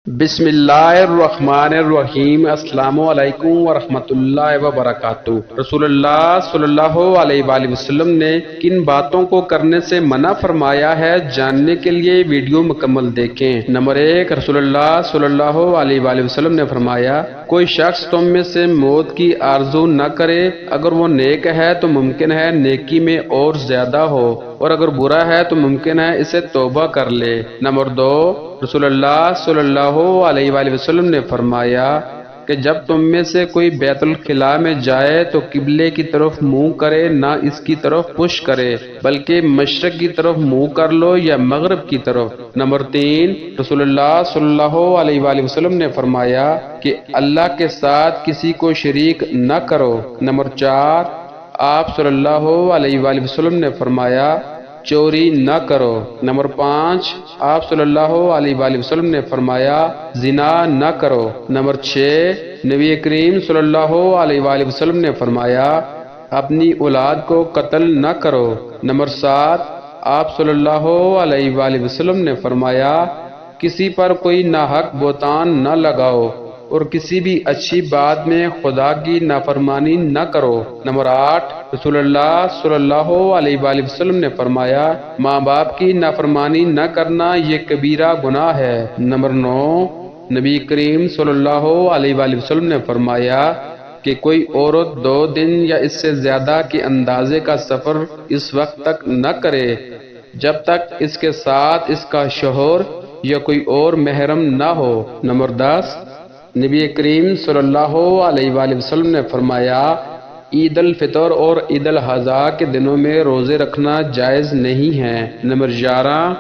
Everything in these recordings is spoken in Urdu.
بسم اللہ الرحمن الرحیم۔ السلام علیکم ورحمۃ اللہ وبرکاتہ۔ رسول اللہ صلی اللہ علیہ وآلہ وسلم نے کن باتوں کو کرنے سے منع فرمایا ہے، جاننے کے لیے ویڈیو مکمل دیکھیں۔ نمبر 1، رسول اللہ صلی اللہ علیہ وآلہ وسلم نے فرمایا، کوئی شخص تم میں سے موت کی آرزو نہ کرے، اگر وہ نیک ہے تو ممکن ہے نیکی میں اور زیادہ ہو، اور اگر برا ہے تو ممکن ہے اسے توبہ کر لے۔ نمبر 2، رسول اللہ صلی اللہ علیہ وآلہ وسلم نے فرمایا کہ جب تم میں سے کوئی بیت الخلاء میں جائے تو قبلے کی طرف منہ کرے، نہ اس کی طرف پش کرے، بلکہ مشرق کی طرف منہ کر لو یا مغرب کی طرف۔ نمبر 3، رسول اللہ صلی اللہ علیہ وآلہ وسلم نے فرمایا کہ اللہ کے ساتھ کسی کو شریک نہ کرو۔ نمبر 4، آپ صلی اللہ علیہ وآلہ وسلم نے فرمایا چوری نہ کرو۔ نمبر 5، آپ صلی اللہ علیہ وآلہ وسلم نے فرمایا زنا نہ کرو۔ نمبر 6، نبی کریم صلی اللہ علیہ وآلہ وسلم نے فرمایا اپنی اولاد کو قتل نہ کرو۔ نمبر 7، آپ صلی اللہ علیہ وآلہ وسلم نے فرمایا کسی پر کوئی ناحق بہتان نہ لگاؤ، اور کسی بھی اچھی بات میں خدا کی نافرمانی نہ کرو۔ نمبر 8، رسول اللہ صلی اللہ علیہ وآلہ وسلم نے فرمایا ماں باپ کی نافرمانی نہ کرنا یہ کبیرہ گناہ ہے۔ نمبر 9، نبی کریم صلی اللہ علیہ وآلہ وسلم نے فرمایا کہ کوئی عورت 2 دن یا اس سے زیادہ کے اندازے کا سفر اس وقت تک نہ کرے جب تک اس کے ساتھ اس کا شوہر یا کوئی اور محرم نہ ہو۔ نمبر 10، نبی کریم صلی اللہ علیہ وآلہ وسلم نے فرمایا عید الفطر اور عید الاضحیٰ کے دنوں میں روزے رکھنا جائز نہیں ہے۔ نمبر 11،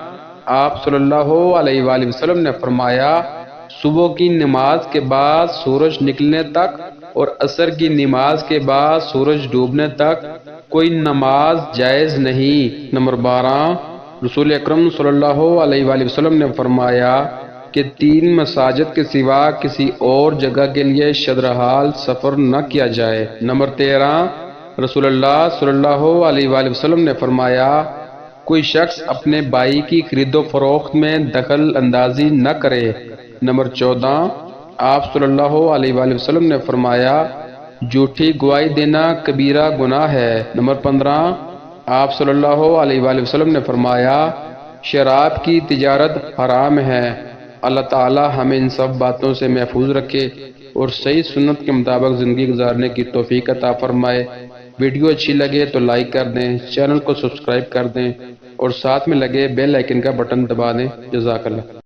آپ صلی اللہ علیہ وآلہ وسلم نے فرمایا صبح کی نماز کے بعد سورج نکلنے تک اور عصر کی نماز کے بعد سورج ڈوبنے تک کوئی نماز جائز نہیں۔ نمبر 12، رسول اکرم صلی اللہ علیہ وآلہ وسلم نے فرمایا کہ 3 مساجد کے سوا کسی اور جگہ کے لیے شدرحال سفر نہ کیا جائے۔ نمبر 13، رسول اللہ صلی اللہ علیہ وآلہ وسلم نے فرمایا کوئی شخص اپنے بھائی کی خرید و فروخت میں دخل اندازی نہ کرے۔ نمبر 14، آپ صلی اللہ علیہ وآلہ وسلم نے فرمایا جھوٹی گواہی دینا کبیرہ گناہ ہے۔ نمبر 15، آپ صلی اللہ علیہ وآلہ وسلم نے فرمایا شراب کی تجارت حرام ہے۔ اللہ تعالی ہمیں ان سب باتوں سے محفوظ رکھے اور صحیح سنت کے مطابق زندگی گزارنے کی توفیق عطا فرمائے۔ ویڈیو اچھی لگے تو لائک کر دیں، چینل کو سبسکرائب کر دیں اور ساتھ میں لگے بیل آئیکن کا بٹن دبا دیں۔ جزاک اللہ۔